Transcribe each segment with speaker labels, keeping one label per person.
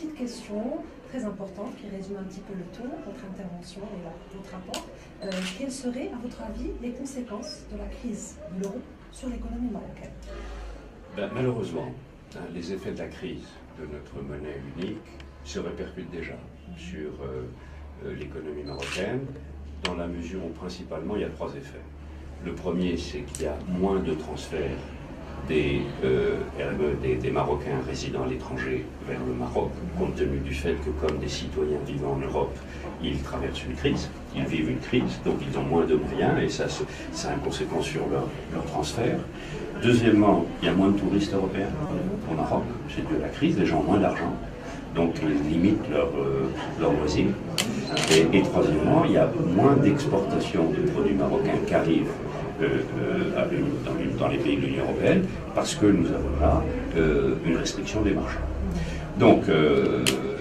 Speaker 1: petite question très importante qui résume un petit peu le tout, votre intervention et votre rapport. Quelles seraient, à votre avis, les conséquences de la crise de l'euro sur l'économie marocaine?
Speaker 2: Malheureusement, les effets de la crise de notre monnaie unique se répercutent déjà sur l'économie marocaine, dans la mesure où principalement il y a trois effets. Le premier, c'est qu'il y a moins de transferts des Marocains résidant à l'étranger vers le Maroc, compte tenu du fait que, comme des citoyens vivant en Europe, ils traversent une crise, ils vivent une crise, donc ils ont moins de moyens et ça a une conséquence sur leur transfert. Deuxièmement, il y a moins de touristes européens au Maroc, c'est dû à la crise, les gens ont moins d'argent, donc ils limitent leurs loisirs. Et troisièmement, il y a moins d'exportation de produits marocains qui arrivent dans les pays de l'Union européenne parce que nous avons là une restriction des marchés. Donc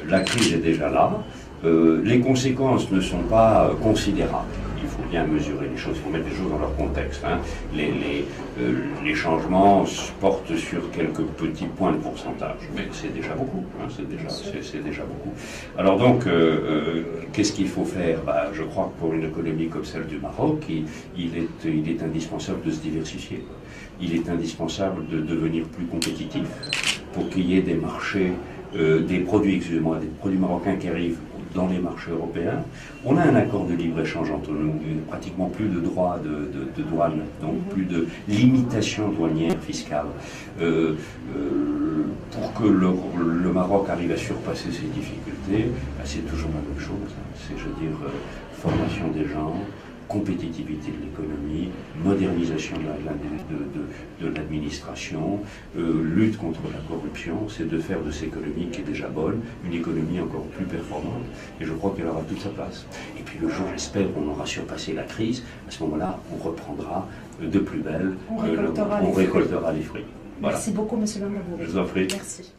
Speaker 2: la crise est déjà là. Les conséquences ne sont pas considérables. Il faut bien mesurer les choses, il faut mettre les choses dans leur contexte. Hein. Les changements portent sur quelques petits points de pourcentage, mais c'est déjà beaucoup. Hein, c'est déjà beaucoup. Alors donc, qu'est-ce qu'il faut faire? Je crois que pour une économie comme celle du Maroc, il est indispensable de se diversifier. Il est indispensable de devenir plus compétitif pour qu'il y ait des marchés, des produits marocains qui arrivent dans les marchés européens. On a un accord de libre-échange entre nous, pratiquement plus de droits de douane, donc plus de limitations douanières fiscales. Pour que le Maroc arrive à surpasser ces difficultés, c'est toujours la même chose. C'est, je veux dire, formation des gens, compétitivité de l'économie, modernisation de l'administration, lutte contre la corruption, c'est de faire de cette économie qui est déjà bonne, une économie encore plus performante, et je crois qu'elle aura toute sa place. Et puis le jour, j'espère, on aura surpassé la crise, à ce moment-là, on reprendra de plus belle, on récoltera les fruits.
Speaker 1: Voilà. Merci beaucoup, M. Lamdabouri.
Speaker 2: Je vous en prie.
Speaker 1: Merci.